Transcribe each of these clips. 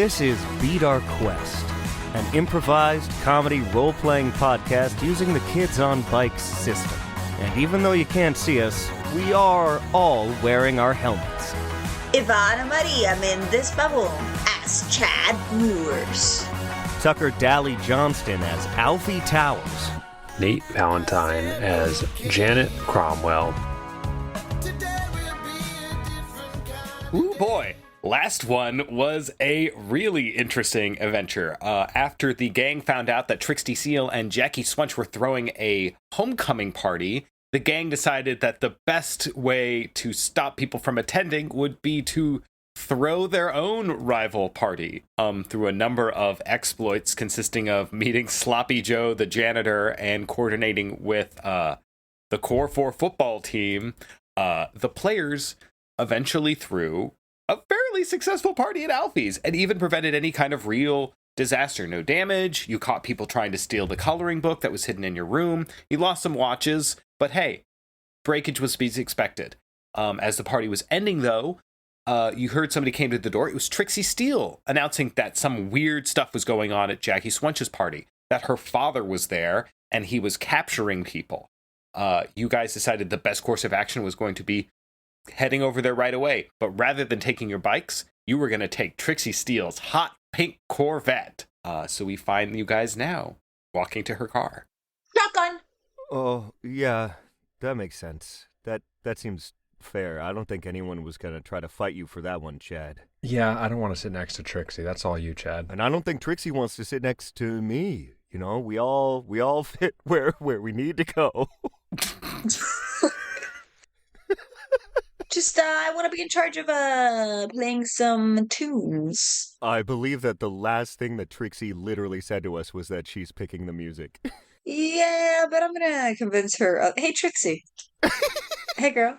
This is Beat Our Quest, an improvised comedy role-playing podcast using the Kids on Bikes system. And even though you can't see us, we are all wearing our helmets. Ivana Maria Mendez Babon as Chad Brewers. Tucker Daly Johnston as Alfie Towers. Nate Valentine as Janet Cromwell. Ooh boy, last one was a really interesting adventure. After the gang found out that Trixie Seal and Jackie Swunch were throwing a homecoming party, the gang decided that the best way to stop people from attending would be to throw their own rival party through a number of exploits consisting of meeting Sloppy Joe, the janitor, and coordinating with the Core 4 football team. The players eventually threw a fairly successful party at Alfie's and even prevented any kind of real disaster. No damage. You caught people trying to steal the coloring book that was hidden in your room. You lost some watches, but hey, breakage was to be expected. As the party was ending, though, you heard somebody came to the door. It was Trixie Steele announcing that some weird stuff was going on at Jackie Swunch's party, that her father was there and he was capturing people. You guys decided the best course of action was going to be heading over there right away. But rather than taking your bikes, you were going to take Trixie Steele's hot pink Corvette. So we find you guys now walking to her car. Shotgun! Oh, yeah, that makes sense. That seems fair. I don't think anyone was going to try to fight you for that one, Chad. Yeah, I don't want to sit next to Trixie. That's all you, Chad. And I don't think Trixie wants to sit next to me. You know, we all fit where we need to go. Just, I want to be in charge of, playing some tunes. I believe that the last thing that Trixie literally said to us was that she's picking the music. Yeah, but I'm gonna convince her. Hey, Trixie. Hey, girl.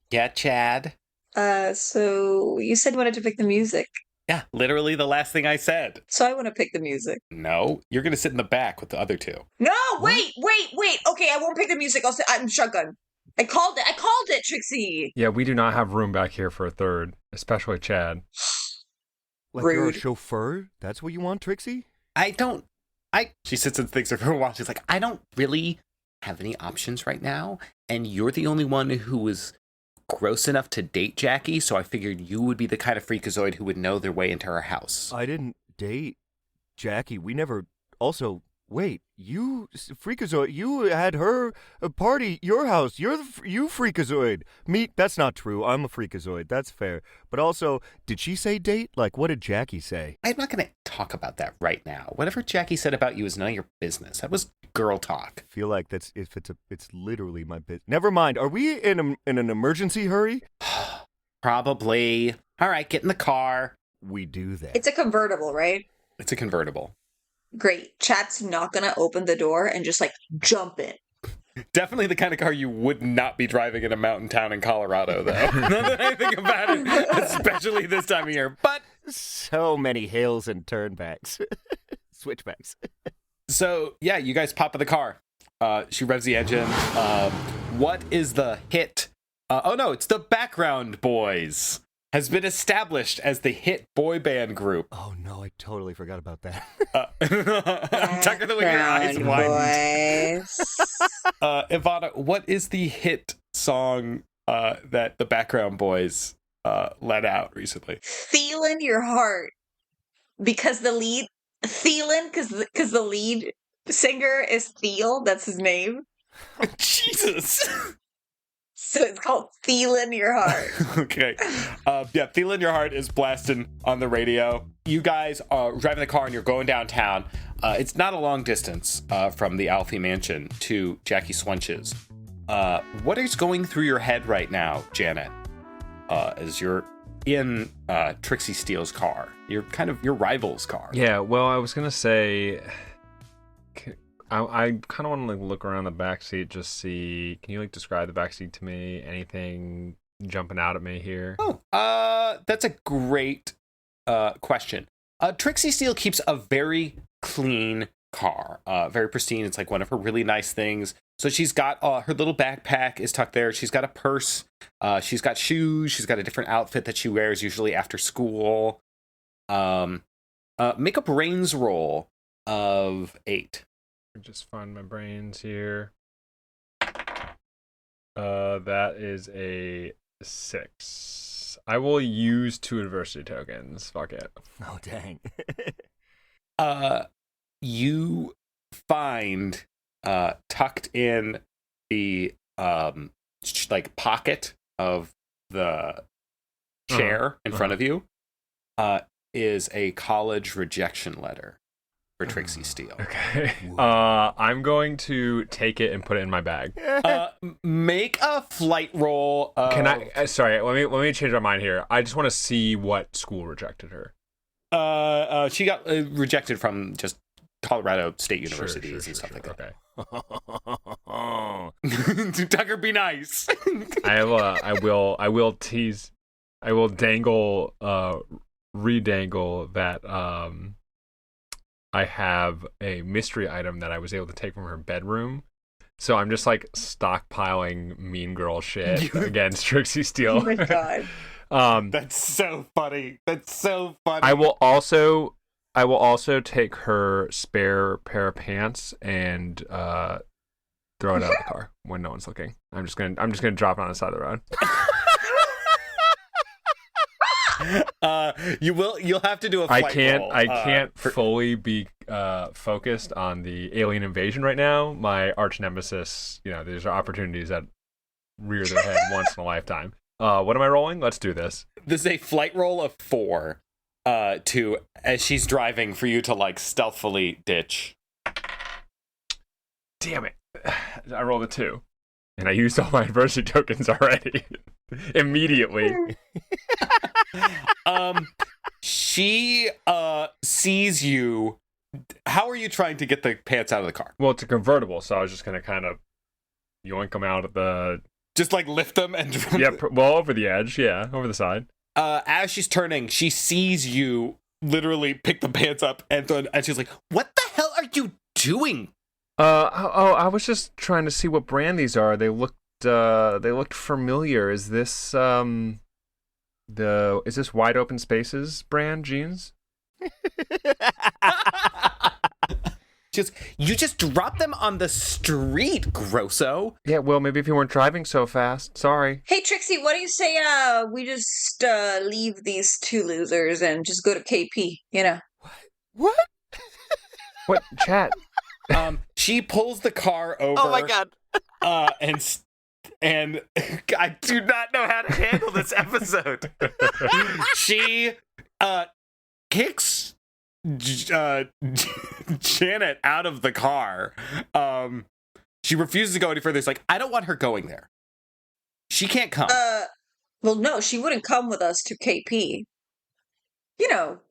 Yeah, Chad. So you said you wanted to pick the music. Yeah, literally the last thing I said. So I want to pick the music. No, you're going to sit in the back with the other two. No, wait. Okay, I won't pick the music. I'm shotgun. I called it, Trixie. Yeah, we do not have room back here for a third, especially Chad. Like you're a Rude. chauffeur? That's what you want, Trixie? She sits and thinks of her watch. She's like, I don't really have any options right now. And you're the only one who was gross enough to date Jackie. So I figured you would be the kind of freakazoid who would know their way into her house. I didn't date Jackie. We never... Also, wait, you freakazoid, you had her party, your house. You freakazoid. Me, that's not true. I'm a freakazoid. That's fair. But also, did she say date? Like, what did Jackie say? I'm not going to talk about that right now. Whatever Jackie said about you is none of your business. That was girl talk. I feel like it's literally my business. Never mind. Are we in an emergency hurry? Probably. All right, get in the car. We do that. It's a convertible, right? It's a convertible. Great. Chat's not gonna open the door and just jump in. Definitely the kind of car you would not be driving in a mountain town in Colorado, though. Now that I think about it, especially this time of year. But so many hills and turnbacks. Switchbacks. So, yeah, you guys pop in the car. She revs the engine. What is the hit? Oh, no, it's the Background Boys. Has been established as the hit boy band group. Oh, no, I totally forgot about that. Tucker, the way your eyes widened. Ivana, what is the hit song that the Background Boys let out recently? Feelin' Your Heart. Because the lead... Thielen, because the lead singer is Thiel. That's his name. Jesus. So it's called Feelin' Your Heart. Okay. Yeah, Feelin' Your Heart is blasting on the radio. You guys are driving the car and you're going downtown. It's not a long distance from the Alfie mansion to Jackie Swunch's. What is going through your head right now, Janet, as you're in Trixie Steele's car? You're kind of your rival's car. Yeah, well, I was going to say... I kind of want to look around the backseat, just see. Can you describe the backseat to me? Anything jumping out at me here? Oh, that's a great question. Trixie Steele keeps a very clean car, very pristine. It's one of her really nice things. So she's got her little backpack is tucked there. She's got a purse. She's got shoes. She's got a different outfit that she wears usually after school. Make a brains roll of 8. Just find my brains here. That is a 6. I will use 2 adversity tokens. Fuck it. Oh, dang. You find tucked in the pocket of the chair in front of you is a college rejection letter for Trixie Steele. Okay. I'm going to take it and put it in my bag. Make a flight roll. Can I? Sorry, let me change my mind here. I just want to see what school rejected her. She got rejected from just Colorado State Universities and stuff like that. Okay. Tucker, be nice. I will tease. I will dangle, redangle that. I have a mystery item that I was able to take from her bedroom. So I'm just like stockpiling mean girl shit against Trixie Steele. Oh my god. That's so funny. That's so funny. I will also take her spare pair of pants and throw it out of the car when no one's looking. I'm just gonna drop it on the side of the road. You'll have to do a flight roll. I can't fully be focused on the alien invasion right now. My arch nemesis, there's opportunities that rear their head once in a lifetime. What am I rolling? Let's do this. This is a flight roll of 4 to as she's driving for you to like stealthily ditch. Damn it. I rolled a 2. And I used all my adversity tokens already. Immediately. She sees you. How are you trying to get the pants out of the car? Well, it's a convertible, so I was just gonna kind of yoink them out of the. Just like lift them and. Yeah, well, over the edge, yeah, over the side. As she's turning, she sees you literally pick the pants up and she's like, "What the hell are you doing?" I was just trying to see what brand these are. They looked familiar. Is this is this Wide Open Spaces brand jeans? You just dropped them on the street, Grosso. Yeah, well, maybe if you weren't driving so fast. Sorry. Hey Trixie, what do you say we just leave these 2 losers and just go to KP, What? What? Chat. She pulls the car over. Oh my god. And I do not know how to handle this episode. She kicks Janet out of the car. She refuses to go any further. It's like, I don't want her going there. She can't come. Well, no, she wouldn't come with us to KP.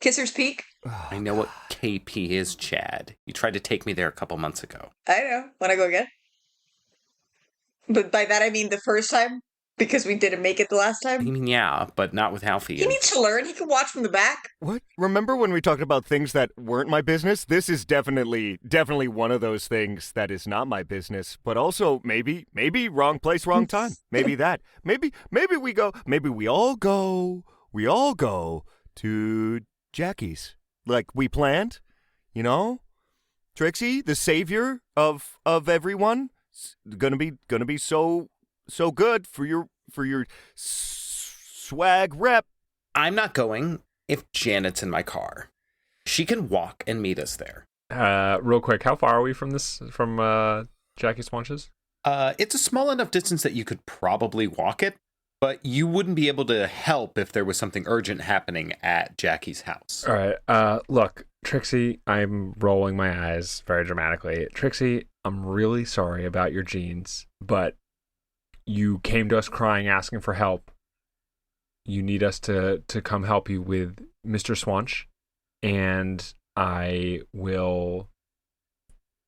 Kisser's Peak. I know what KP is, Chad. You tried to take me there a couple months ago. I know. Want to go again? But by that I mean the first time, because we didn't make it the last I time. mean, yeah, but not with Alfie. He needs to learn. He can watch from the back. What? Remember when we talked about things that weren't my business? This is definitely one of those things that is not my business, but also maybe wrong place, wrong time. Maybe that. Maybe we all go to Jackie's. Like we planned, Trixie, the savior of everyone, gonna be so good for your swag rep. I'm not going if Janet's in my car. She can walk and meet us there. Real quick, how far are we from Jackie Swanch's? It's a small enough distance that you could probably walk it, but you wouldn't be able to help if there was something urgent happening at Jackie's house. All right. Look, Trixie, I'm rolling my eyes very dramatically. Trixie, I'm really sorry about your jeans, but you came to us crying, asking for help. You need us to come help you with Mr. Swanch, and I will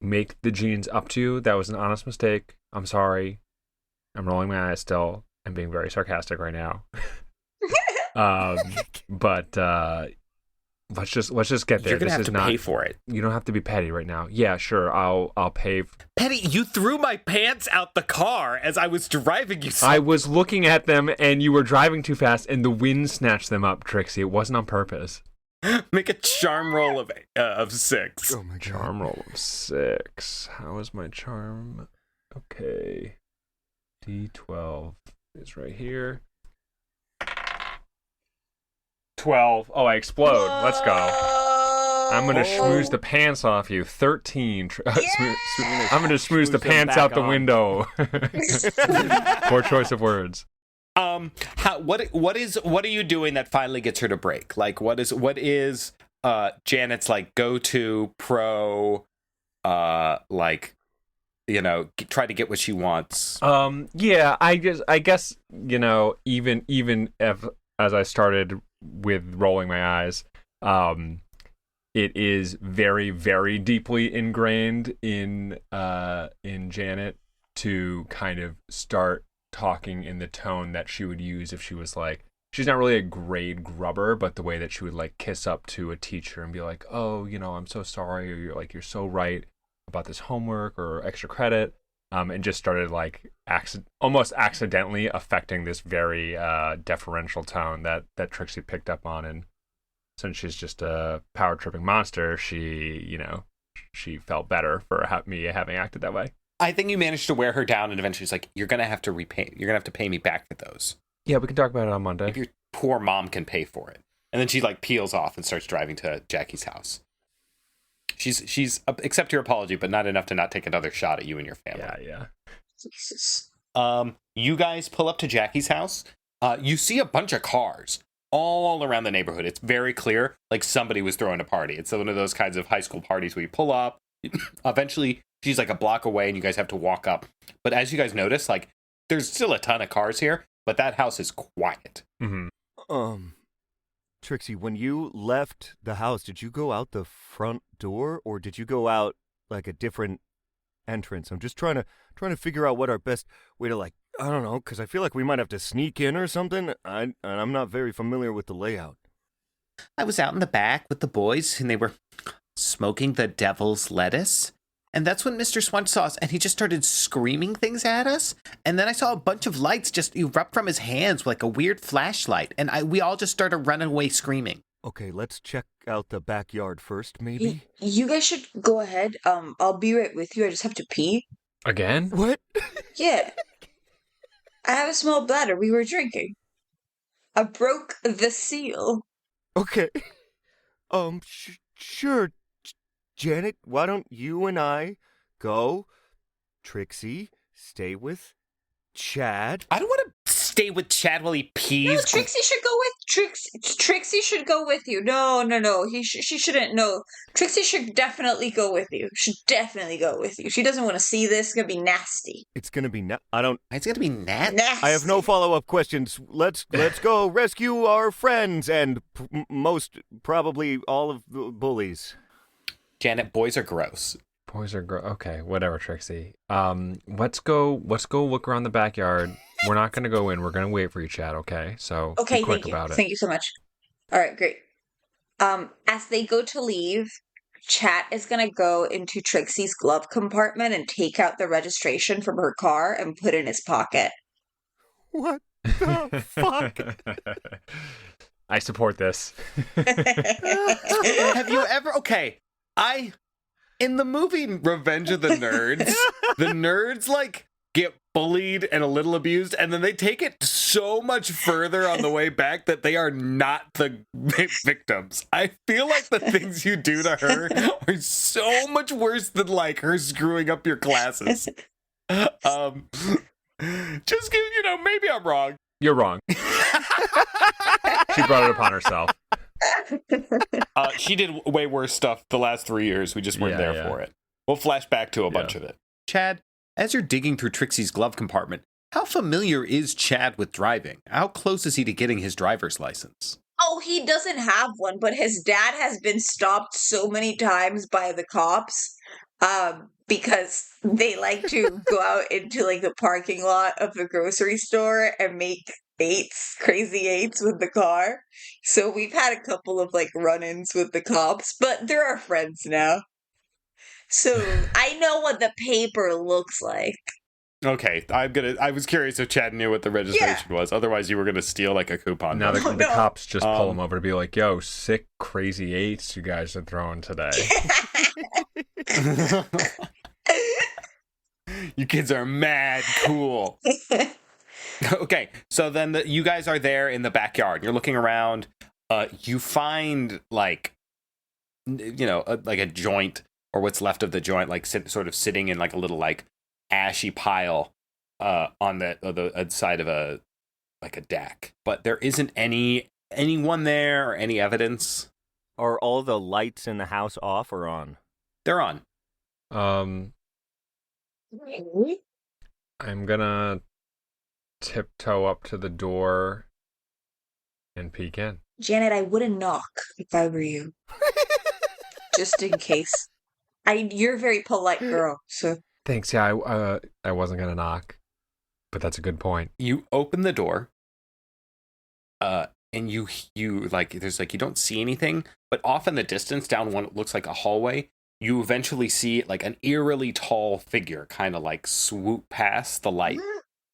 make the jeans up to you. That was an honest mistake. I'm sorry. I'm rolling my eyes still. I'm being very sarcastic right now. But let's just get there. You're gonna this have to pay for it. You don't have to be petty right now. Yeah, sure. I'll pay. Petty, you threw my pants out the car as I was driving you. I was looking at them, and you were driving too fast, and the wind snatched them up, Trixie. It wasn't on purpose. Make a charm roll of 6. Oh my god. Charm roll of 6. How is my charm? Okay. D12 is right here. 12. Oh, I explode. Let's go. I'm gonna schmooze the pants off you. 13. I'm gonna schmooze the them pants back out the on. window. Poor choice of words. What are you doing that finally gets her to break? Like, what is Janet's like go-to pro, like, you know, try to get what she wants? Yeah, I guess, you know, even if, as I started with rolling my eyes, it is very, very deeply ingrained in Janet to kind of start talking in the tone that she would use if she was like, she's not really a grade grubber, but the way that she would like kiss up to a teacher and be like, oh, you know, I'm so sorry, or you're so right about this homework or extra credit, and just started like almost accidentally affecting this very deferential tone that Trixie picked up on. And since she's just a power tripping monster, she felt better for me having acted that way. I think you managed to wear her down, and eventually she's like, you're gonna have to pay me back for those. Yeah, we can talk about it on Monday. If your poor mom can pay for it. And then she like peels off and starts driving to Jackie's house. She's accept your apology, but not enough to not take another shot at you and your family. Yeah. Jesus. You guys pull up to Jackie's house. You see a bunch of cars all around the neighborhood. It's very clear, like somebody was throwing a party. It's one of those kinds of high school parties where you pull up. Eventually, she's like a block away, and you guys have to walk up. But as you guys notice, like there's still a ton of cars here, but that house is quiet. Mm-hmm. Trixie, when you left the house, did you go out the front door, or did you go out like a different entrance? I'm just trying to figure out what our best way to, like, I don't know, because I feel like we might have to sneak in or something. And I'm not very familiar with the layout. I was out in the back with the boys, and they were smoking the devil's lettuce. And that's when Mr. Swunch saw us, and he just started screaming things at us. And then I saw a bunch of lights just erupt from his hands like a weird flashlight. And we all just started running away screaming. Okay, let's check out the backyard first, maybe? You guys should go ahead. I'll be right with you. I just have to pee. Again? What? Yeah. I have a small bladder. We were drinking. I broke the seal. Okay. Sure. Janet, why don't you and I go? Trixie, stay with Chad. I don't want to stay with Chad while he pees. No, Trixie should go with Trixie should go with you. No. She shouldn't. No, Trixie should definitely go with you. Should definitely go with you. She doesn't want to see this. It's gonna be nasty. It's gonna be It's gonna be nasty. Nasty. I have no follow-up questions. Let's go rescue our friends and most probably all of the bullies. Janet, boys are gross. Boys are okay, whatever, Trixie. Let's go look around the backyard. We're not gonna go in. We're gonna wait for you, Chad. Okay, so Okay, be quick thank you. about it. Thank you so much. All right, great. As they go to leave, Chat is gonna go into Trixie's glove compartment and take out the registration from her car and put it in his pocket. What the fuck? I support this. Have you ever? Okay, in the movie Revenge of the Nerds like get bullied and a little abused, and then they take it so much further on the way back that they are not the victims. I feel like the things you do to her are so much worse than like her screwing up your classes. Just give, maybe I'm wrong. You're wrong. She brought it upon herself. She did way worse stuff the last 3 years. We just weren't there for it. We'll flash back to a bunch of it. Chad, as you're digging through Trixie's glove compartment, how familiar is Chad with driving? How close is he to getting his driver's license? Oh, he doesn't have one, but his dad has been stopped so many times by the cops because they like to go out into like the parking lot of the grocery store and make crazy eights with the car. So we've had a couple of like run-ins with the cops, but they're our friends now. So I know what the paper looks like. Okay, I was curious if Chad knew what the registration was. Otherwise, you were gonna steal like a coupon. Now number. the cops just pull him over to be like, "Yo, sick, crazy 8s you guys are throwing today." You kids are mad cool. Okay, so then you guys are there in the backyard. You're looking around. You find like, like a joint or what's left of the joint, like sort of sitting in like a little like ashy pile on the side of a deck. But there isn't anyone there or any evidence. Are all the lights in the house off or on? They're on. I'm gonna tiptoe up to the door and peek in. Janet, I wouldn't knock if I were you. Just in case. You're a very polite girl, so. Thanks. Yeah, I wasn't gonna knock, but that's a good point. You open the door, and you like there's like you don't see anything, but off in the distance, down what looks like a hallway, you eventually see like an eerily tall figure kind of like swoop past the light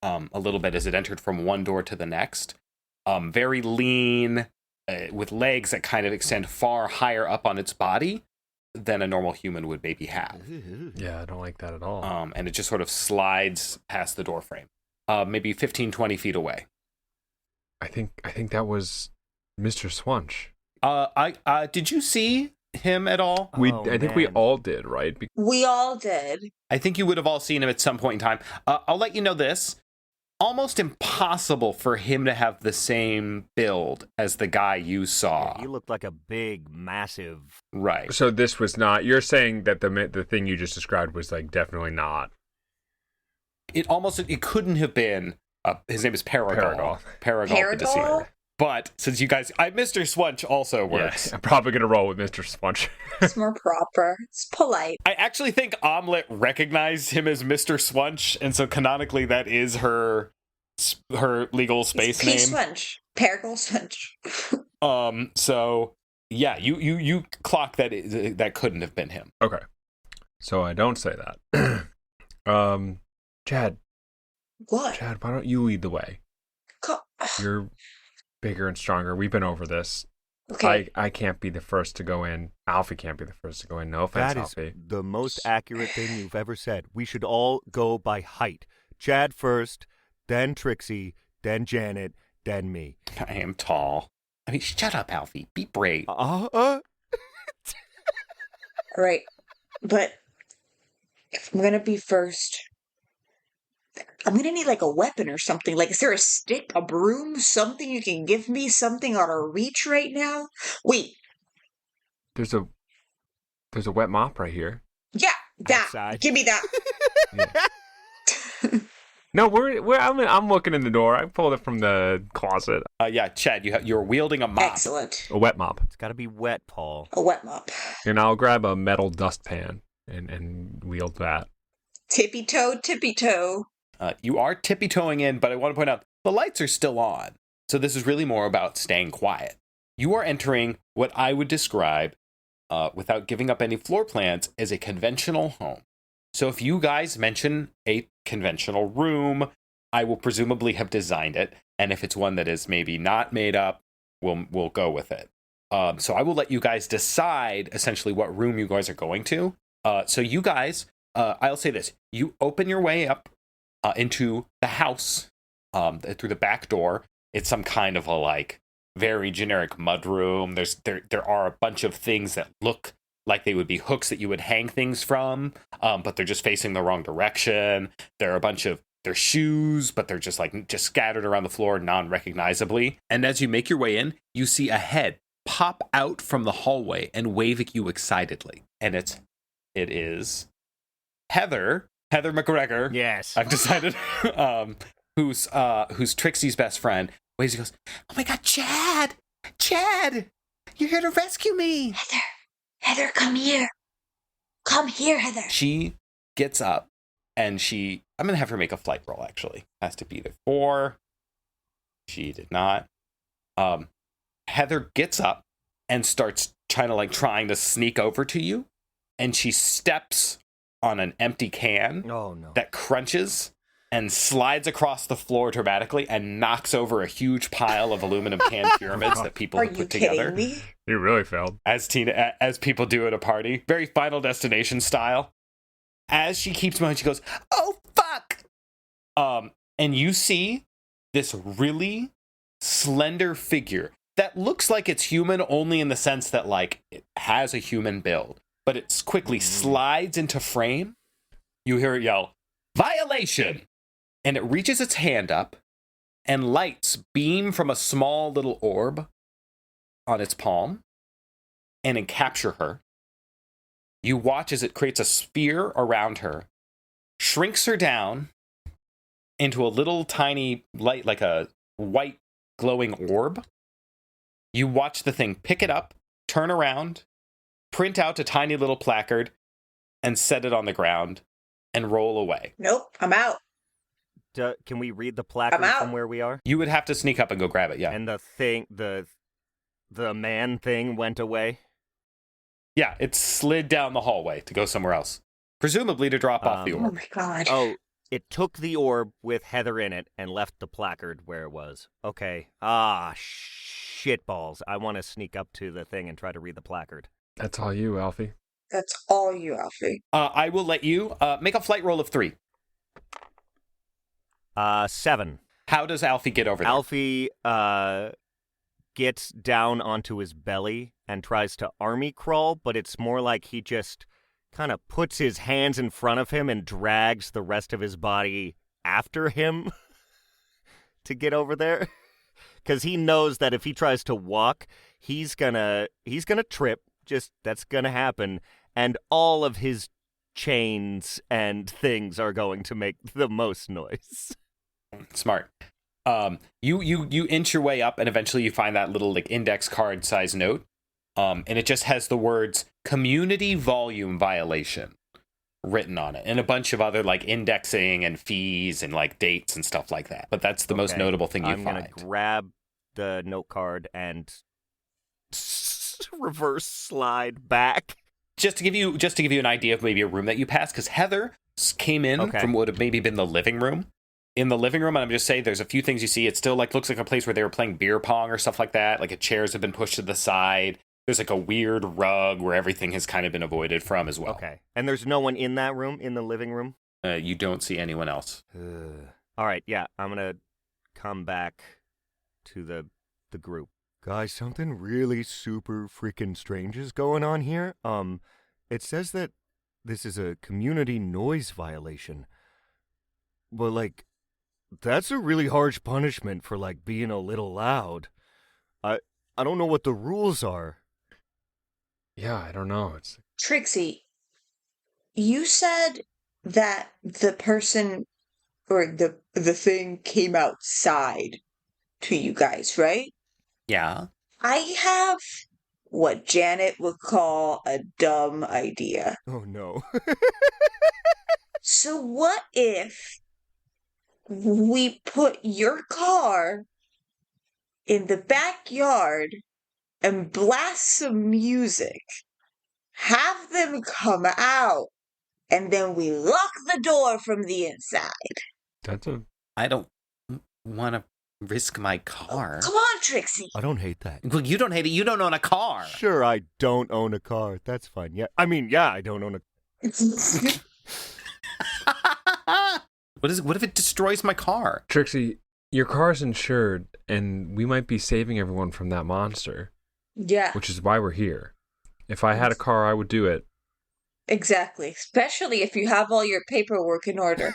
a little bit as it entered from one door to the next. Very lean, with legs that kind of extend far higher up on its body than a normal human would maybe have. Yeah, I don't like that at all. And it just sort of slides past the door frame, maybe 15, 20 feet away. I think that was Mr. Swunch. Did you see him at all? I think we all did, right? We all did. I think you would have all seen him at some point in time. I'll let you know this. Almost impossible for him to have the same build as the guy you saw. Yeah, he looked like a big, massive... Right. So this was not... You're saying that the thing you just described was like definitely not... It couldn't have been... his name is Paragol. Paragol the Deceiver. But since you guys... Mr. Swunch also works. Yeah, I'm probably going to roll with Mr. Swunch. It's more proper. It's polite. I actually think Omelet recognized him as Mr. Swunch, and so canonically that is her legal space name. Swunch. Paragol Swunch. So yeah, you clock that that couldn't have been him. Okay. So I don't say that. Chad. What? Chad, why don't you lead the way? You're bigger and stronger. We've been over this. Okay. I can't be the first to go in. Alfie can't be the first to go in. No offense, That is Alfie. the most accurate thing you've ever said. We should all go by height. Chad first, then Trixie, then Janet, then me. I am tall. I mean, shut up, Alfie. Be brave. All right. But if I'm gonna be first, I'm gonna need like a weapon or something. Like, is there a stick, a broom, something you can give me? Something out of reach right now? Wait. There's a wet mop right here. Yeah, that. Outside. Give me that. Yeah. No, I'm looking in the door. I pulled it from the closet. Yeah, Chad, you're wielding a mop. Excellent. A wet mop. It's got to be wet, Paul. A wet mop. And I'll grab a metal dustpan and wield that. Tippy toe. You are tippy-toeing in, but I want to point out, the lights are still on. So this is really more about staying quiet. You are entering what I would describe, without giving up any floor plans, as a conventional home. So if you guys mention a conventional room, I will presumably have designed it. And if it's one that is maybe not made up, we'll go with it. So I will let you guys decide essentially what room you guys are going to. So you guys, I'll say this. You open your way up into the house through the back door. It's some kind of a like very generic mudroom. There are a bunch of things that look like they would be hooks that you would hang things from, but they're just facing the wrong direction. There are a bunch of their shoes, but they're just scattered around the floor non-recognizably. And as you make your way in, you see a head pop out from the hallway and wave at you excitedly. And it is Heather McGregor. Yes. I've decided, who's Trixie's best friend. Waves, he goes, "Oh my God, Chad, you're here to rescue me." Heather, come here. Come here, Heather. She gets up and I'm going to have her make a flight roll, actually. Has to be before. She did not. Heather gets up and starts trying to sneak over to you. And she steps on an empty can Oh, no. that crunches and slides across the floor dramatically and knocks over a huge pile of aluminum can pyramids that people Are have you put together. kidding me? You really failed. As people do at a party. Very Final Destination style. As she keeps moving, she goes, "Oh, fuck!" And you see this really slender figure that looks like it's human only in the sense that, like, it has a human build. But it quickly slides into frame. You hear it yell, "Violation!" And it reaches its hand up, and lights beam from a small little orb on its palm and capture her. You watch as it creates a sphere around her, shrinks her down into a little tiny light, like a white glowing orb. You watch the thing pick it up, turn around, print out a tiny little placard, and set it on the ground and roll away. Nope, I'm out. Can we read the placard out. from where we are? You would have to sneak up and go grab it, yeah. And the man thing went away? Yeah, it slid down the hallway to go somewhere else. Presumably to drop off the Oh orb. my god. Oh, it took the orb with Heather in it and left the placard where it was. Okay. Shitballs. I want to sneak up to the thing and try to read the placard. That's all you, Alfie. That's all you, Alfie. I will let you make a flight roll of 3. 7. How does Alfie get over there? Alfie gets down onto his belly and tries to army crawl, but it's more like he just kind of puts his hands in front of him and drags the rest of his body after him to get over there. Because he knows that if he tries to walk, he's gonna trip. Just that's gonna happen, and all of his chains and things are going to make the most noise. Smart. You inch your way up, and eventually you find that little like index card size note, and it just has the words "community volume violation" written on it, and a bunch of other like indexing and fees and like dates and stuff like that. But that's the most notable thing you I'm find. gonna grab the note card and reverse slide back. Just to give you an idea of maybe a room that you passed, because Heather came in from what would have maybe been the living room. In the living room, and I'm just saying there's a few things you see. It still like looks like a place where they were playing beer pong or stuff like that. Like chairs have been pushed to the side. There's like a weird rug where everything has kind of been avoided from as well. Okay. And there's no one in that room, in the living room? You don't see anyone else. All right, yeah, I'm going to come back to the group. Guys, something really super freaking strange is going on here. It says that this is a community noise violation. But, like, that's a really harsh punishment for, like, being a little loud. I don't know what the rules are. Yeah, I don't know. It's Trixie, you said that the person or the thing came outside to you guys, right? Yeah. I have what Janet would call a dumb idea. Oh, no. So what if we put your car in the backyard and blast some music, have them come out, and then we lock the door from the inside? I don't want to risk my car. Come on, Trixie. I don't hate that. Well, you don't hate it. You don't own a car. Sure, I don't own a car. That's fine. Yeah, I mean, yeah, I don't own a... What if it destroys my car? Trixie, your car's insured, and we might be saving everyone from that monster. Yeah, Which is why we're here. If I had a car, I would do it. exactly. Especially if you have all your paperwork in order.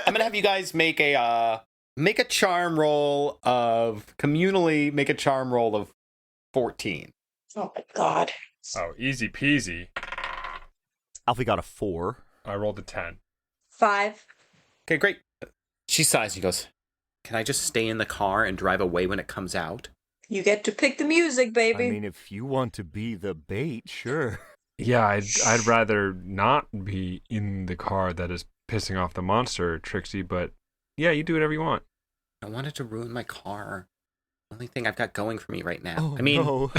I'm gonna have you guys make a charm roll of 14. Oh my god. Oh, easy peasy. Alfie got a 4. I rolled a 10. 5. Okay, great. She sighs and goes, "Can I just stay in the car and drive away when it comes out?" You get to pick the music, baby. I mean, if you want to be the bait, sure. Yeah, I'd rather not be in the car that is pissing off the monster, Trixie, but yeah, you do whatever you want. I wanted to ruin my car. only thing I've got going for me right now. Oh, I mean, no.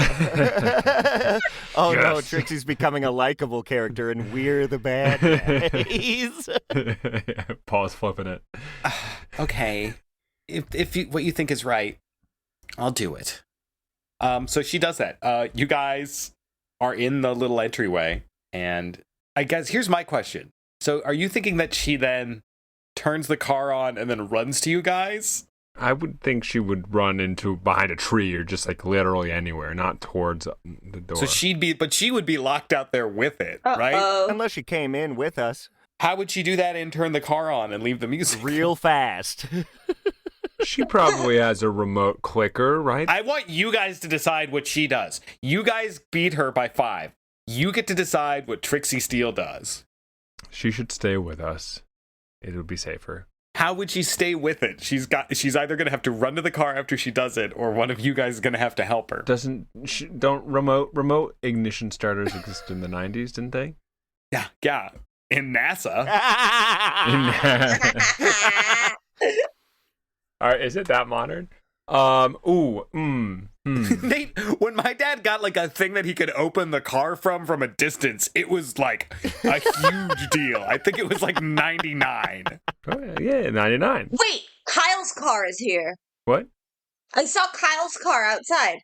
Oh, no, Yes. Trixie's becoming a likable character, and we're the bad guys. Paul's flipping it. okay, if you, what you think is right, I'll do it. So she does that. You guys are in the little entryway, and I guess here's my question. So are you thinking that she then turns the car on and then runs to you guys? I would think she would run into behind a tree or just like literally anywhere, not towards the door. So she would be locked out there with it, right? Uh-oh. Unless she came in with us How would she do that and turn the car on and leave the music? real fast. She probably has a remote clicker, right? I want you guys to decide what she does. You guys beat her by 5. You get to decide what Trixie Steele does. She should stay with us. It would be safer. How would she stay with it? She's either going to have to run to the car after she does it, or one of you guys is going to have to help her. Don't remote ignition starters exist in the 90s, didn't they? Yeah. In NASA. All right, is it that modern? Nate, when my dad got like a thing that he could open the car from a distance, it was like a huge deal. I think it was like 99. Oh, yeah, 99. Wait, Kyle's car is here. What? I saw Kyle's car outside.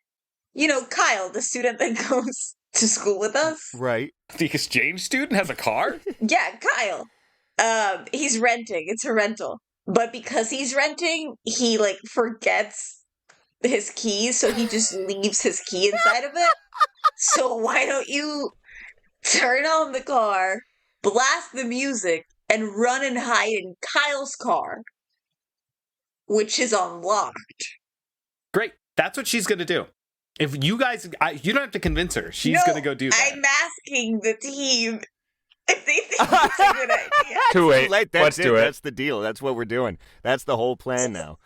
You know, Kyle, the student that goes to school with us. Right. The exchange student has a car? Yeah, Kyle. He's renting. It's a rental. But because he's renting, he like forgets his keys, so he just leaves his key inside of it. So why don't you turn on the car, blast the music, and run and hide in Kyle's car, which is unlocked. Great. That's what she's going to do. If you guys, you don't have to convince her. She's No, going to go do that. I'm asking the team if they think it's a good idea. Too late. Let's Let's do it. That's the deal. That's what we're doing. That's the whole plan now.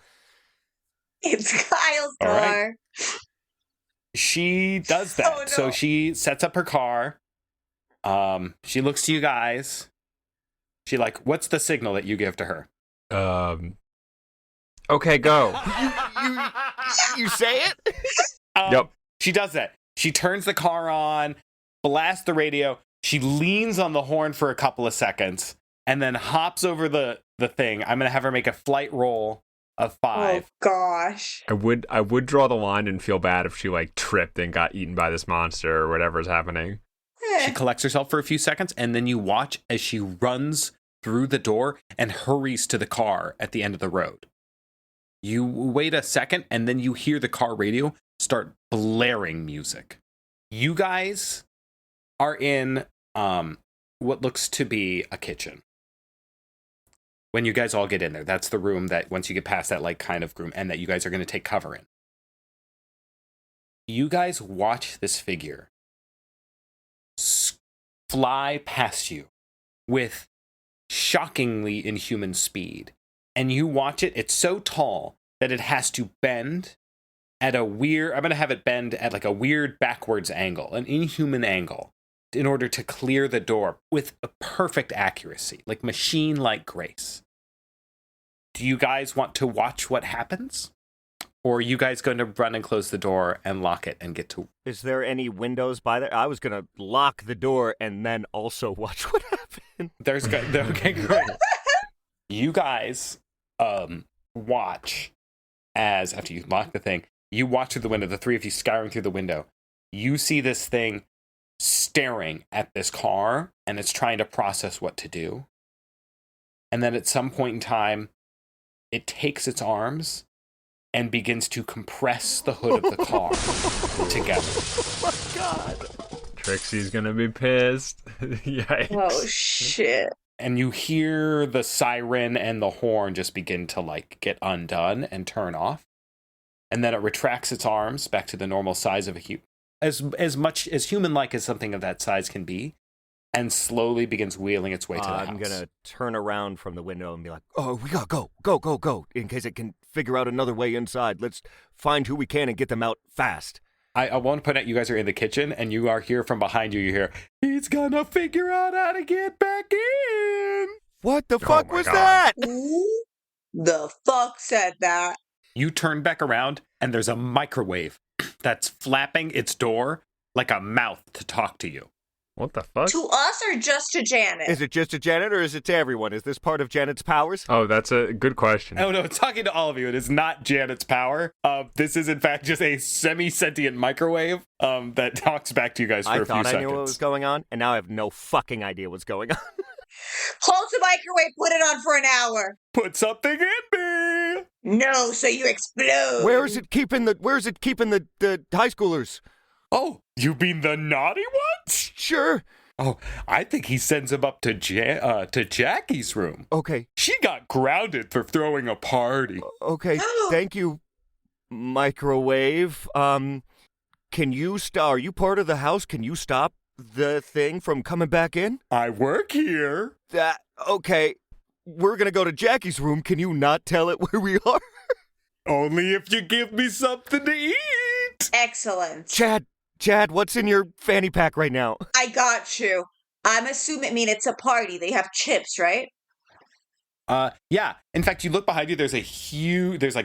It's Kyle's All car. right. She does that. Oh, no. So she sets up her car. She looks to you guys. She like, what's the signal that you give to her? Okay, go. You say it? Yep. She does that. She turns the car on, blasts the radio. She leans on the horn for a couple of seconds and then hops over the thing. I'm going to have her make a flight roll of 5. Oh gosh. I would draw the line and feel bad if she like tripped and got eaten by this monster or whatever's happening. She collects herself for a few seconds, and then you watch as she runs through the door and hurries to the car at the end of the road. You wait a second, and then you hear the car radio start blaring music. You guys are in what looks to be a kitchen. When you guys all get in there, that's the room that once you get past that like kind of room, and that you guys are going to take cover in. You guys watch this figure fly past you with shockingly inhuman speed. And you watch it, it's so tall that it has to bend at a weird, I'm going to have it bend at like a weird backwards angle, an inhuman angle, in order to clear the door with a perfect accuracy, like machine-like grace. Do you guys want to watch what happens? Or are you guys going to run and close the door and lock it and get to... Is there any windows by there? I was going to lock the door and then also watch what happened. Okay, great. You guys watch as, after you lock the thing, you watch through the window, the 3 of you scouring through the window. You see this thing staring at this car, and it's trying to process what to do. And then at some point in time, it takes its arms and begins to compress the hood of the car together. Oh, my God. Trixie's gonna be pissed. Yikes. Oh shit. And you hear the siren and the horn just begin to like get undone and turn off. And then it retracts its arms back to the normal size of a human, as much as human-like as something of that size can be, and slowly begins wheeling its way to the house. I'm going to turn around from the window and be like, oh, we got to go, in case it can figure out another way inside. Let's find who we can and get them out fast. I want to point out you guys are in the kitchen, and you are here from behind you. You hear, he's gonna figure out how to get back in. What the fuck my was God. that? Who the fuck said that? You turn back around, and there's a microwave that's flapping its door like a mouth to talk to you. What the fuck? To us or just to Janet? Is it just to Janet or is it to everyone? Is this part of Janet's powers? Oh, that's a good question. Oh, no, it's talking to all of you. It is not Janet's power. This is, in fact, just a semi-sentient microwave that talks back to you guys for a few seconds. I thought I knew what was going on, and now I have no fucking idea what's going on. Hold the microwave, put it on for an hour. Put something in me! No, so you explode. Where is it keeping the high schoolers? Oh, you mean the naughty ones? Sure. Oh, I think he sends them up to Jackie's room. Okay. She got grounded for throwing a party. Okay. Thank you, microwave. Can you are you part of the house? Can you stop the thing from coming back in? I work here. Okay. We're gonna go to Jackie's room. Can you not tell it where we are? Only if you give me something to eat. Excellent. Chad, what's in your fanny pack right now? I got you. I'm assuming it's a party. They have chips, right? Yeah. In fact, you look behind you, there's like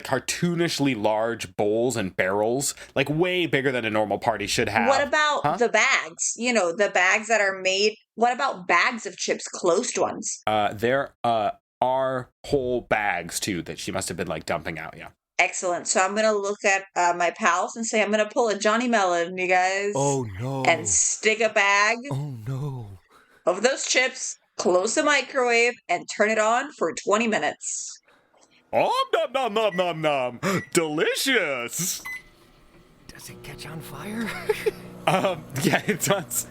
cartoonishly large bowls and barrels, like way bigger than a normal party should have. What about the bags? You know, the bags that are made. What about bags of chips, closed ones? There are whole bags, too, that she must have been, like, dumping out, yeah. Excellent. So I'm going to look at my pals and say, I'm going to pull a Johnny Melon, you guys. Oh, no. And stick a bag Oh, no. of those chips, close the microwave, and turn it on for 20 minutes. Oh, nom, nom, nom, nom, nom. Delicious. Does it catch on fire? Yeah, it does.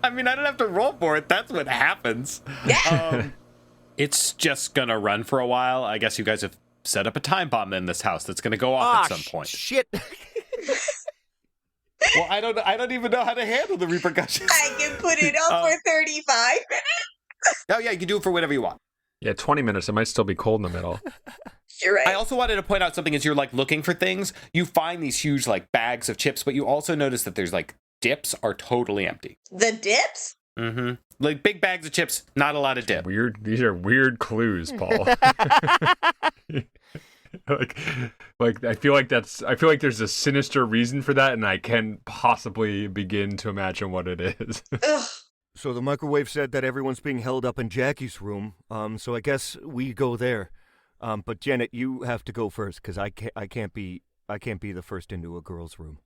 I mean, I don't have to roll for it. That's what happens. Yeah. It's just gonna run for a while. I guess you guys have set up a time bomb in this house that's gonna go off at some point. Shit. Well, I don't even know how to handle the repercussions. I can put it up for 35 minutes. Oh yeah, you can do it for whatever you want. Yeah, 20 minutes. It might still be cold in the middle. You're right. I also wanted to point out something as you're like looking for things. You find these huge like bags of chips, but you also notice that there's like dips are totally empty. The dips? Mm-hmm. Like big bags of chips, not a lot of dip. These are weird clues, Paul. like I feel like there's a sinister reason for that, and I can't possibly begin to imagine what it is. Ugh. So the microwave said that everyone's being held up in Jackie's room. So I guess we go there. But Janet, you have to go first because I can't be the first into a girl's room.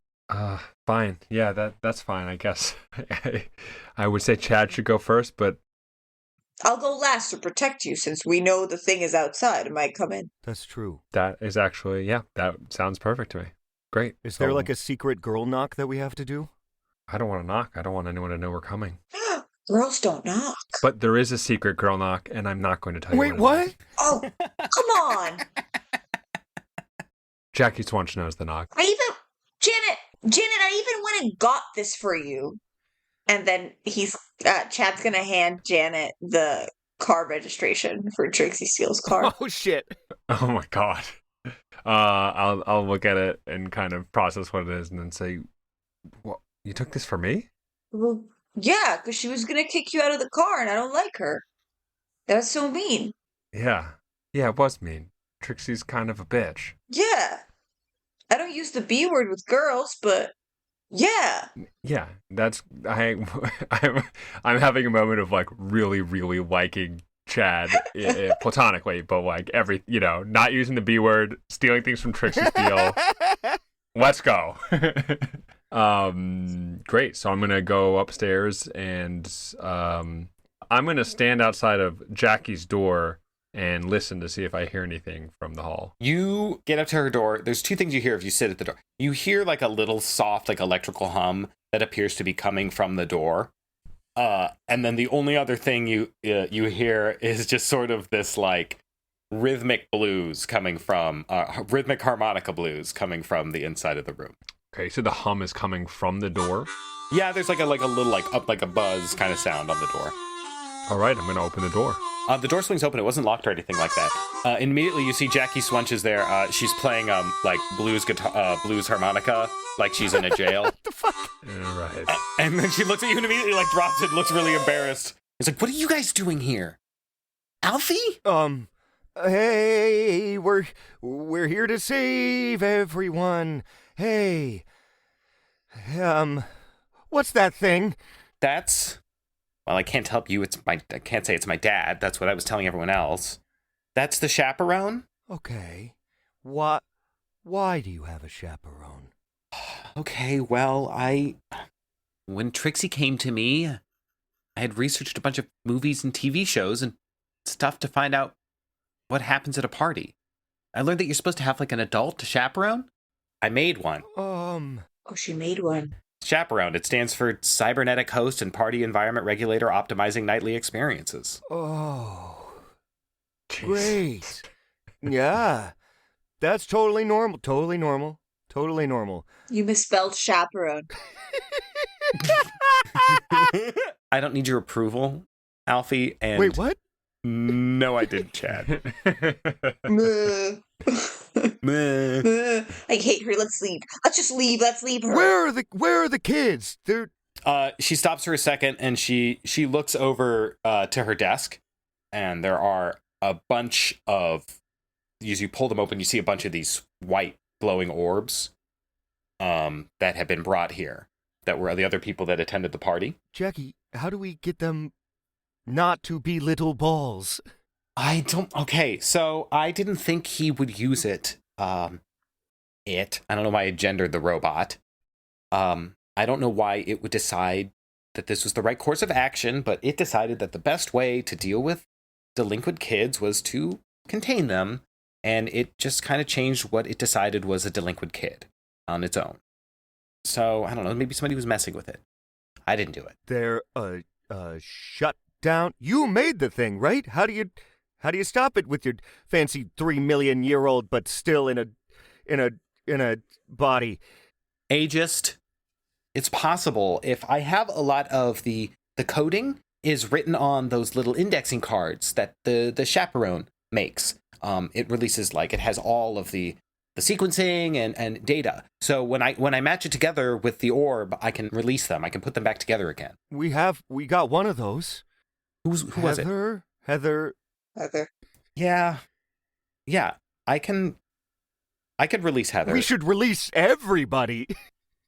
Fine. Yeah, that's fine, I guess. I would say Chad should go first, but I'll go last to protect you since we know the thing is outside and might come in. That's true. that is actually, yeah, that sounds perfect to me. Great. Is there like a secret girl knock that we have to do? I don't want to knock. I don't want anyone to know we're coming. Girls don't knock. But there is a secret girl knock, and I'm not going to tell you. Wait, what? It is. Oh, come on. Jackie Swanch knows the knock. Janet, I even went and got this for you. And then Chad's going to hand Janet the car registration for Trixie Steele's car. Oh, shit. Oh my god. I'll look at it and kind of process what it is, and then say, "What? You took this for me?" Well, yeah, because she was going to kick you out of the car, and I don't like her. That's so mean. Yeah, it was mean. Trixie's kind of a bitch. Yeah. I don't use the B word with girls, but yeah. Yeah, I'm having a moment of like really, really liking Chad platonically, but like not using the B word, stealing things from Trixie Steele. Let's go. Great. So I'm gonna go upstairs and I'm gonna stand outside of Jackie's door and listen to see if I hear anything from the hall. You get up to her door. There's two things you hear if you sit at the door. You hear like a little soft, like electrical hum that appears to be coming from the door. And then the only other thing you hear is just sort of this like rhythmic blues coming from rhythmic harmonica blues coming from the inside of the room. Okay, so the hum is coming from the door. Yeah, there's like a little like up like a buzz kind of sound on the door. All right, I'm gonna open the door. The door swings open. It wasn't locked or anything like that. Immediately, you see Jackie Swanch is there. She's playing like blues guitar, blues harmonica, like she's in a jail. What the fuck? All right. And then she looks at you and immediately like drops it. Looks really embarrassed. It's like, what are you guys doing here, Alfie? Hey, we're here to save everyone. Hey, what's that thing? That's, well, I can't help you. I can't say it's my dad. That's what I was telling everyone else. That's the chaperone? Okay. Why do you have a chaperone? Okay, well, when Trixie came to me, I had researched a bunch of movies and TV shows and stuff to find out what happens at a party. I learned that you're supposed to have like an adult to chaperone. I made one. Oh, she made one. Chaperone. It stands for Cybernetic Host and Party Environment Regulator Optimizing Nightly Experiences. Oh, Jeez. great. Yeah, that's totally normal. Totally normal. Totally normal. You misspelled chaperone. I don't need your approval, Alfie. And Wait, what? No, I didn't, Chad. Meh. Meh. I hate her. Let's leave. Let's just leave. Let's leave her. Where are the kids? They're She stops for a second and she looks over to her desk, and there are a bunch of, as you pull them open, you see a bunch of these white glowing orbs that have been brought here, that were the other people that attended the party. Jackie, how do we get them not to be little balls? Okay, so I didn't think he would use it. I don't know why I gendered the robot. I don't know why it would decide that this was the right course of action, but it decided that the best way to deal with delinquent kids was to contain them, and it just kind of changed what it decided was a delinquent kid on its own. So, I don't know, maybe somebody was messing with it. I didn't do it. They're shut down. You made the thing, right? How do you stop it with your fancy 3 million-year-old but still in a body? Ageist. It's possible. If I have a lot of the coding is written on those little indexing cards that the chaperone makes. It releases, like, it has all of the sequencing and data. So when I match it together with the orb, I can release them. I can put them back together again. We got one of those. Who was it? Heather. Yeah. I could release Heather. We should release everybody.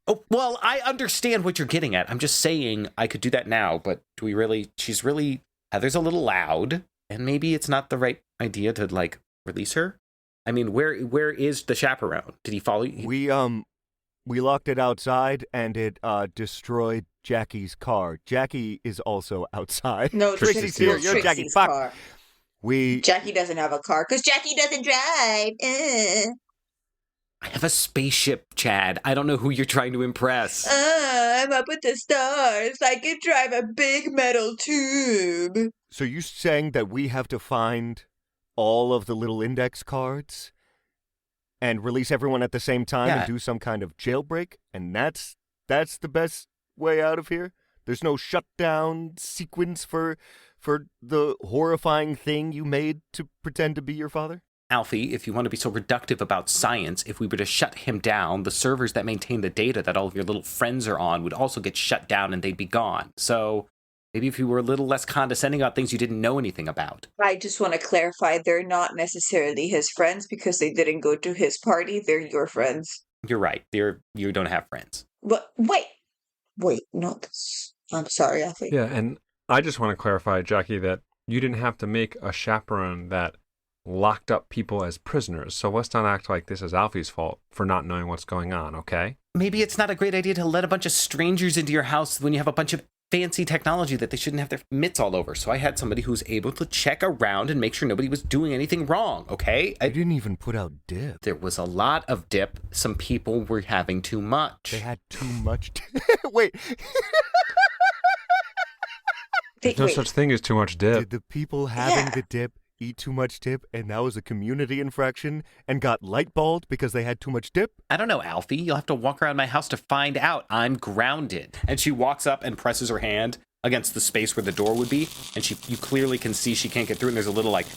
Oh, well, I understand what you're getting at. I'm just saying I could do that now, but do we really? Heather's a little loud, and maybe it's not the right idea to, like, release her. I mean, where is the chaperone? Did he follow you? We locked it outside, and it destroyed Jackie's car. Jackie is also outside. No, Trixie's here. You're Jackie. Fuck. car. We. Jackie doesn't have a car because Jackie doesn't drive. I have a spaceship, Chad. I don't know who you're trying to impress. I'm up with the stars. I can drive a big metal tube. So you saying that we have to find all of the little index cards and release everyone at the same time and do some kind of jailbreak, and that's the best way out of here? There's no shutdown sequence for the horrifying thing you made to pretend to be your father? Alfie, if you want to be so reductive about science, if we were to shut him down, the servers that maintain the data that all of your little friends are on would also get shut down and they'd be gone. So maybe if you were a little less condescending about things you didn't know anything about. I just want to clarify, they're not necessarily his friends because they didn't go to his party. They're your friends. You're right. You don't have friends. But wait, no, I'm sorry, Alfie. Yeah, and I just want to clarify, Jackie, that you didn't have to make a chaperone that locked up people as prisoners. So let's not act like this is Alfie's fault for not knowing what's going on, okay? Maybe it's not a great idea to let a bunch of strangers into your house when you have a bunch of fancy technology that they shouldn't have their mitts all over. So I had somebody who's able to check around and make sure nobody was doing anything wrong, okay? I didn't even put out dip. There was a lot of dip. Some people were having too much. They had too much Wait. There's no such thing as too much dip. Did the people having the dip eat too much dip, and that was a community infraction and got lightballed because they had too much dip? I don't know, Alfie. You'll have to walk around my house to find out. I'm grounded. And she walks up and presses her hand against the space where the door would be, and you clearly can see she can't get through, and there's a little, like,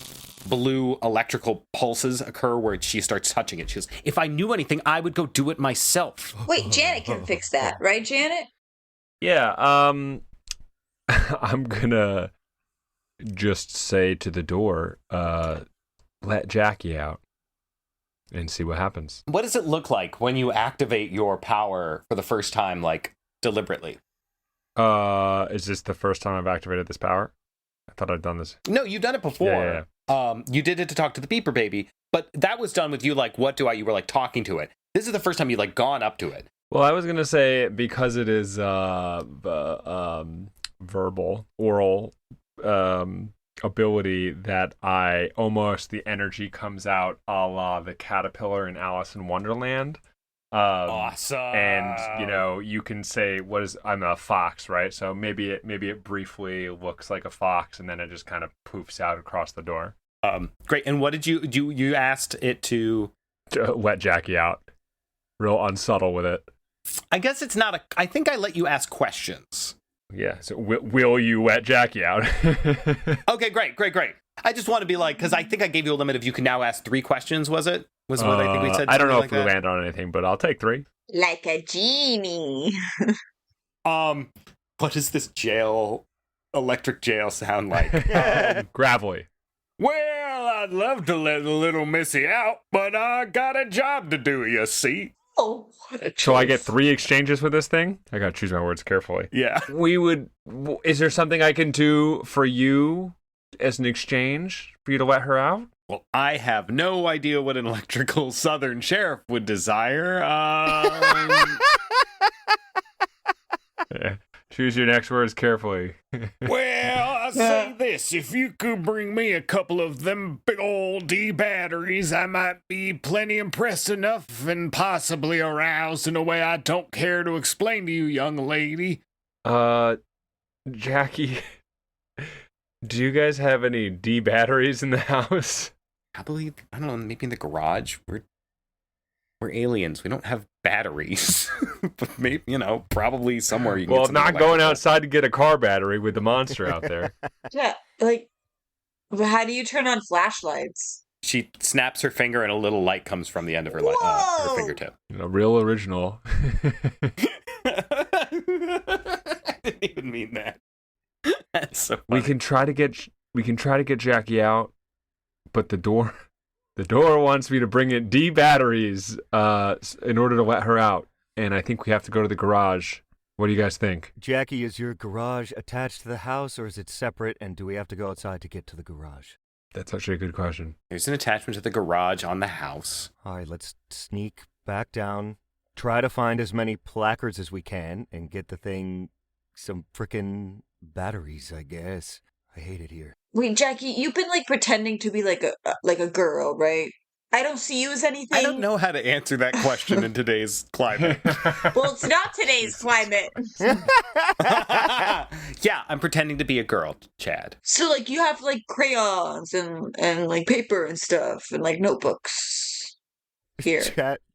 blue electrical pulses occur where she starts touching it. She goes, if I knew anything, I would go do it myself. Wait, Janet can fix that, right, Janet? Yeah, I'm gonna just say to the door, let Jackie out and see what happens. What does it look like when you activate your power for the first time, like, deliberately? Is this the first time I've activated this power? I thought I'd done this. No, you've done it before. Yeah. You did it to talk to the beeper baby, but that was done with you, like, what do I? You were, like, talking to it. This is the first time you, like, gone up to it. Well, I was going to say because it is verbal, oral ability that the energy comes out a la the caterpillar in Alice in Wonderland. Awesome. And, you can say, I'm a fox, right? So maybe it briefly looks like a fox and then it just kind of poofs out across the door. Great. And what did you asked it to let Jackie out. Real unsubtle with it. I guess it's not I think I let you ask questions. Yeah. So will you let Jackie out? Okay, great. I just want to be like, because I think I gave you a limit of you can now ask 3 questions, was it? Was what I think we said? I don't know like if we land on anything, but I'll take 3. Like a genie. What does this electric jail sound like? Gravelly. Well, I'd love to let the little missy out, but I got a job to do, you see. Oh, what a choice. So I get 3 exchanges with this thing? I gotta choose my words carefully. Yeah. Is there something I can do for you as an exchange for you to let her out? Well, I have no idea what an electrical southern sheriff would desire. Yeah. Choose your next words carefully. Well, I say this. If you could bring me a couple of them big old D batteries, I might be plenty impressed enough and possibly aroused in a way I don't care to explain to you, young lady. Jackie, do you guys have any D batteries in the house? I don't know, maybe in the garage. We're aliens. We don't have batteries. But maybe, probably somewhere you can get not going outside to get a car battery with the monster out there. Yeah, like, how do you turn on flashlights? She snaps her finger and a little light comes from the end of her fingertip. Real original. I didn't even mean that. That's so funny. We can try to get Jackie out, but the door wants me to bring in D batteries in order to let her out. And I think we have to go to the garage. What do you guys think? Jackie, is your garage attached to the house, or is it separate, and do we have to go outside to get to the garage? That's actually a good question. There's an attachment to the garage on the house. All right, let's sneak back down, try to find as many placards as we can, and get the thing some frickin' batteries, I guess. I hate it here. Wait, Jackie, you've been like pretending to be like a girl, right? I don't see you as anything. I don't know how to answer that question in today's climate. Well, it's not today's climate. Yeah, I'm pretending to be a girl, Chad. So, like, you have like crayons and like paper and stuff and like notebooks here.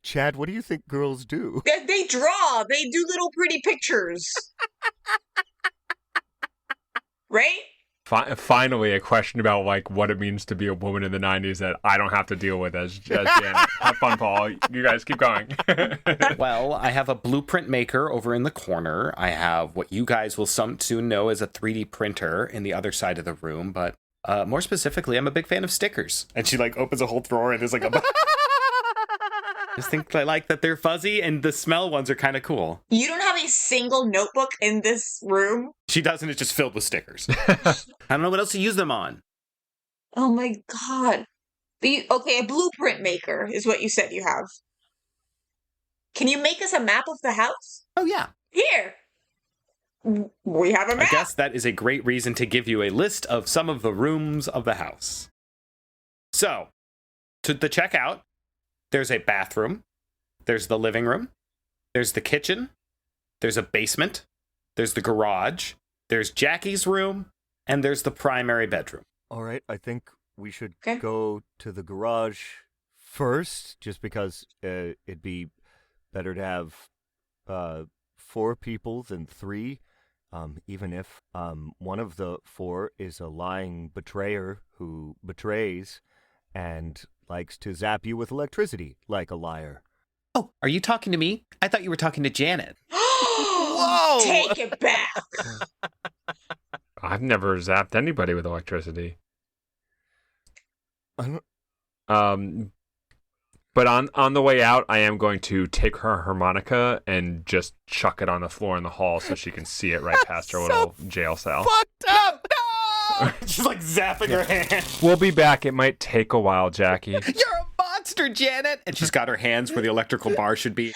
Chad, what do you think girls do? They draw. They do little pretty pictures. Right? Finally, a question about like what it means to be a woman in the 90s that I don't have to deal with as Janet. Have fun, Paul. You guys keep going. Well, I have a blueprint maker over in the corner. I have what you guys will soon know as a 3D printer in the other side of the room. But more specifically, I'm a big fan of stickers. And she like opens a whole drawer and there's like a... I just think I like that they're fuzzy and the smell ones are kind of cool. You don't have a single notebook in this room? She doesn't. It's just filled with stickers. I don't know what else to use them on. Oh my god. Okay, a blueprint maker is what you said you have. Can you make us a map of the house? Oh, yeah. Here. We have a map. I guess that is a great reason to give you a list of some of the rooms of the house. So, to the checkout, there's a bathroom, there's the living room, there's the kitchen, there's a basement, there's the garage, there's Jackie's room, and there's the primary bedroom. All right, I think we should Okay. go to the garage first, just because it'd be better to have 4 people than 3, even if one of the 4 is a lying betrayer who betrays and likes to zap you with electricity like a liar. Oh, are you talking to me? I thought you were talking to Janet. Whoa! Take it back. I've never zapped anybody with electricity. I But on the way out, I am going to take her harmonica and just chuck it on the floor in the hall so she can see it right past her little jail cell. Fucked up! No! She's like zapping her hand. We'll be back. It might take a while, Jackie. You're a monster, Janet! And she's got her hands where the electrical bar should be.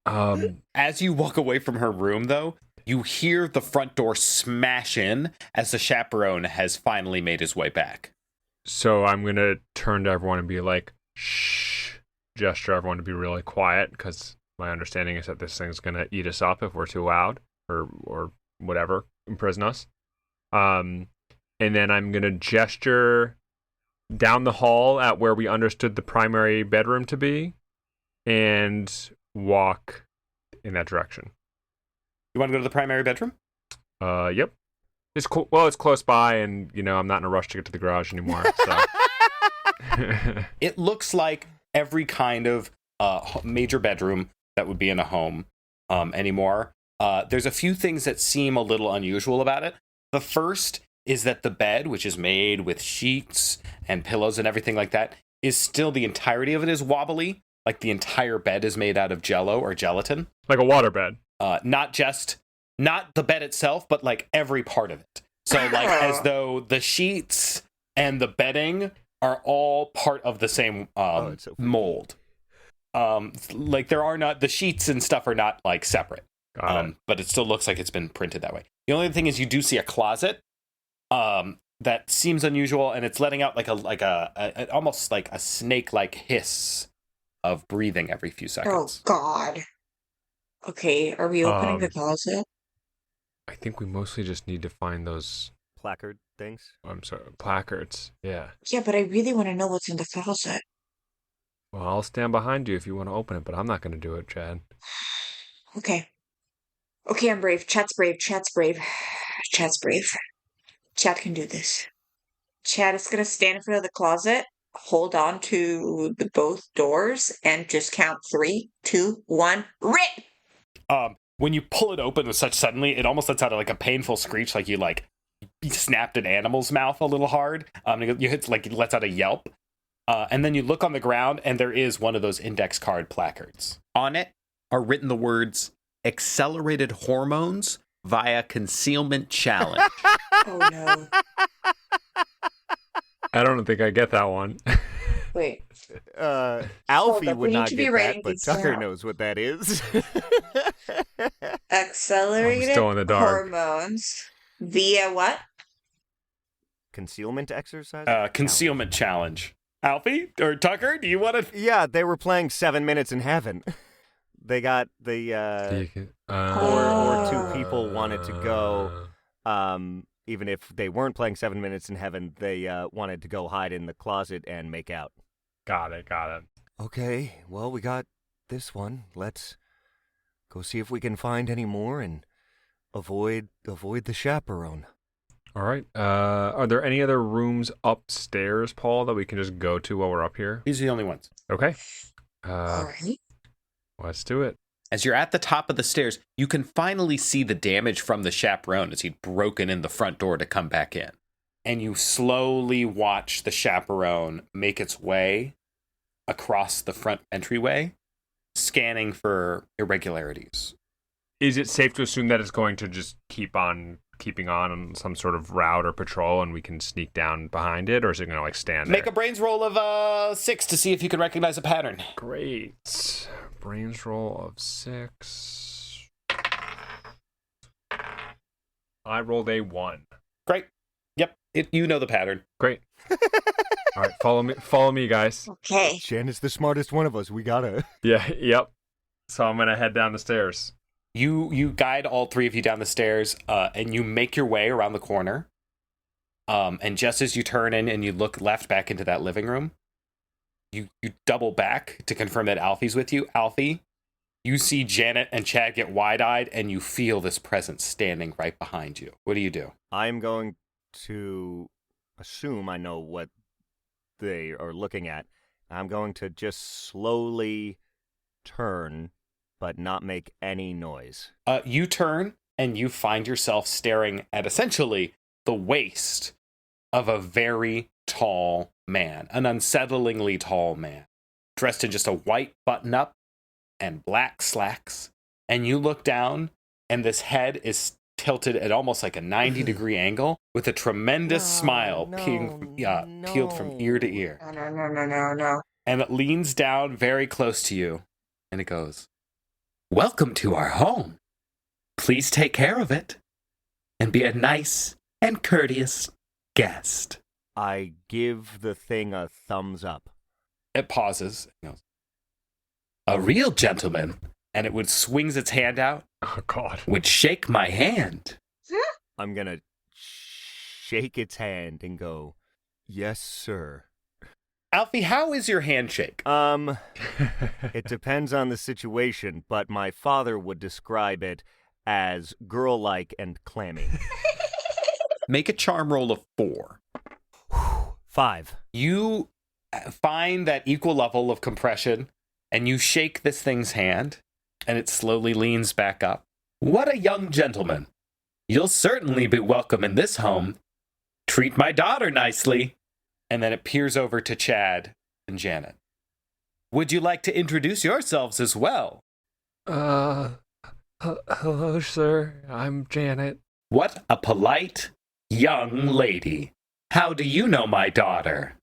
As you walk away from her room, though, you hear the front door smash in as the chaperone has finally made his way back. So I'm going to turn to everyone and be like, shh, gesture everyone to be really quiet, because my understanding is that this thing's going to eat us up if we're too loud or whatever, imprison us. And then I'm going to gesture down the hall at where we understood the primary bedroom to be and walk in that direction. You want to go to the primary bedroom? Yep. It's cool. Well, it's close by, and I'm not in a rush to get to the garage anymore. So. It looks like every kind of major bedroom that would be in a home anymore. There's a few things that seem a little unusual about it. The first is that the bed, which is made with sheets and pillows and everything like that, is still, the entirety of it is wobbly. Like the entire bed is made out of jello or gelatin. Like a water bed. Not the bed itself, but like every part of it. So like as though the sheets and the bedding are all part of the same mold. Like there are not, the sheets and stuff are not like separate. But it still looks like it's been printed that way. The only thing is you do see a closet that seems unusual, and it's letting out like a almost like a snake-like hiss of breathing every few seconds. Oh, God. Okay, are we opening the closet? I think we mostly just need to find those Placard things? I'm sorry, placards. Yeah. Yeah, but I really want to know what's in the closet. Well, I'll stand behind you if you want to open it, but I'm not going to do it, Chad. Okay. Okay, I'm brave. Chad's brave. Chad's brave. Chad's brave. Chad can do this. Chad is going to stand in front of the closet, hold on to both doors, and just count 3, 2, 1, rip! When you pull it open with such suddenly, it almost lets out like a painful screech, like you snapped an animal's mouth a little hard. You hit, like, it lets out a yelp. And then you look on the ground, and there is one of those index card placards. On it are written the words, "Accelerated hormones via concealment challenge." Oh, no. I don't think I get that one. Wait. Alfie up, would we need not to be get writing that, but these Tucker down. knows what that is. Accelerated I'm still in the dark. hormones via what? Concealment exercise? Concealment challenge. Alfie or Tucker, do you want to? Yeah, they were playing 7 Minutes in Heaven. They got the or two people wanted to go. Even if they weren't playing 7 Minutes in Heaven, they wanted to go hide in the closet and make out. Got it. Okay, well, we got this one. Let's go see if we can find any more and avoid the chaperone. All right. Are there any other rooms upstairs, Paul, that we can just go to while we're up here? These are the only ones. Okay. All right. Let's do it. As you're at the top of the stairs, you can finally see the damage from the chaperone as he'd broken in the front door to come back in. And you slowly watch the chaperone make its way across the front entryway, scanning for irregularities. Is it safe to assume that it's going to just keeping on some sort of route or patrol and we can sneak down behind it, or is it going to stand there? Make a brains roll of 6 to see if you can recognize a pattern. Great. Brains roll of 6. I rolled a 1. Great. Yep, you know the pattern. Great. All right, follow me, guys. Okay. Shan is the smartest one of us. We gotta. Yeah, yep. So I'm going to head down the stairs. You guide all three of you down the stairs, and you make your way around the corner. And just as you turn in and you look left back into that living room, you double back to confirm that Alfie's with you. Alfie, you see Janet and Chad get wide-eyed, and you feel this presence standing right behind you. What do? I'm going to assume I know what they are looking at. I'm going to just slowly turn, but not make any noise. You turn, and you find yourself staring at essentially the waist of a very, tall man, an unsettlingly tall man, dressed in just a white button-up and black slacks. And you look down, and this head is tilted at almost like a 90-degree angle with a tremendous smile peeled from ear to ear. No. And it leans down very close to you, and it goes, "Welcome to our home. Please take care of it, and be a nice and courteous guest." I give the thing a thumbs up. It pauses. And goes, "A real gentleman," and it swings its hand out, Oh, God. "would shake my hand." I'm gonna shake its hand and go, "Yes, sir." Alfie, how is your handshake? It depends on the situation, but my father would describe it as girl-like and clammy. Make a charm roll of 4. 5. You find that equal level of compression, and you shake this thing's hand, and it slowly leans back up. "What a young gentleman. You'll certainly be welcome in this home. Treat my daughter nicely." And then it peers over to Chad and Janet. "Would you like to introduce yourselves as well?" Hello, sir. I'm Janet. "What a polite young lady. How do you know my daughter?"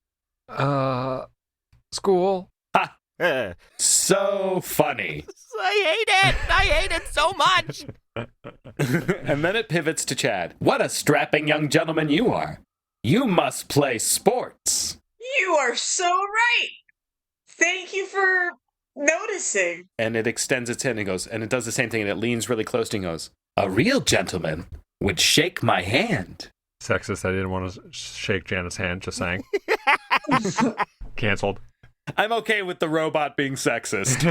School. Ha! I So funny. hate it so much. And then it pivots to Chad. "What a strapping young gentleman you are. You must play sports." You are so right. Thank you for noticing. And it extends its hand and goes, and it does the same thing, and it leans really close to you and goes, "A real gentleman would shake my hand." Sexist. I didn't want to shake Janet's hand. Just saying. Canceled. I'm okay with the robot being sexist.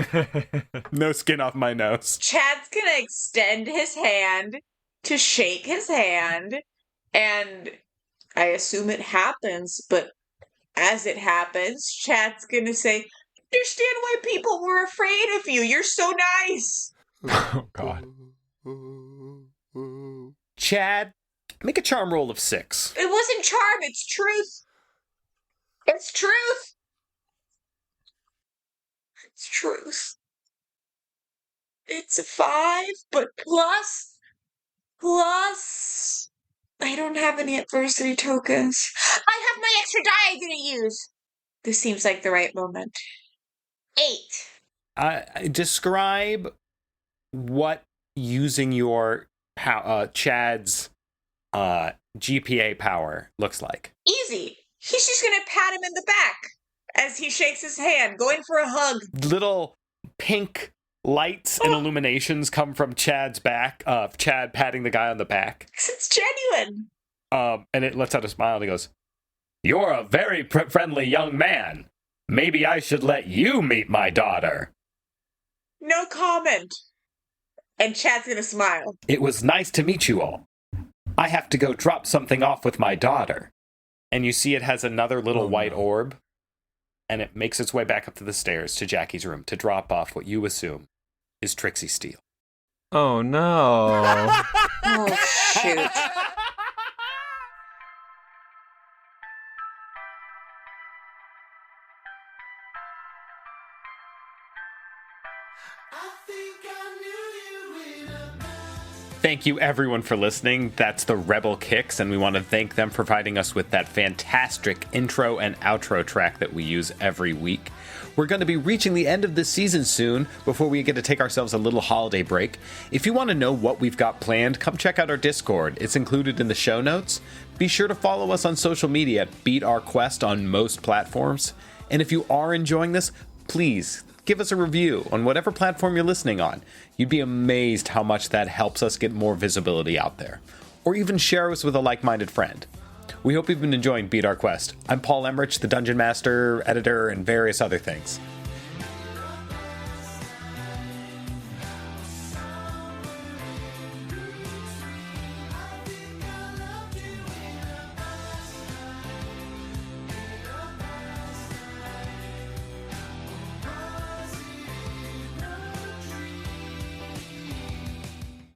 No skin off my nose. Chad's gonna extend his hand to shake his hand, and I assume it happens, but as it happens, Chad's gonna say, "Understand why people were afraid of you. You're so nice." Oh, God. Chad, make a charm roll of 6. It wasn't charm, it's truth. It's truth. It's truth. It's a 5, but plus, I don't have any adversity tokens. I have my extra die I'm gonna use. This seems like the right moment. 8. Describe what using your Chad's GPA power looks like. Easy. He's just gonna pat him in the back as he shakes his hand, going for a hug. Little pink lights and illuminations come from Chad's back, Chad patting the guy on the back. It's genuine. And it lets out a smile and he goes, "You're a very friendly young man. Maybe I should let you meet my daughter." No comment. And Chad's gonna smile. "It was nice to meet you all. I have to go drop something off with my daughter." And you see it has another little white orb, and it makes its way back up to the stairs to Jackie's room to drop off what you assume is Trixie Steele. Oh, no. Oh, shoot. Thank you, everyone, for listening. That's the Rebel Kicks, and we want to thank them for providing us with that fantastic intro and outro track that we use every week. We're going to be reaching the end of this season soon before we get to take ourselves a little holiday break. If you want to know what we've got planned, come check out our Discord. It's included in the show notes. Be sure to follow us on social media at Beat Our Quest on most platforms. And if you are enjoying this, please give us a review on whatever platform you're listening on. You'd be amazed how much that helps us get more visibility out there. Or even share us with a like-minded friend. We hope you've been enjoying Beat Our Quest. I'm Paul Emrich, the Dungeon Master, editor, and various other things.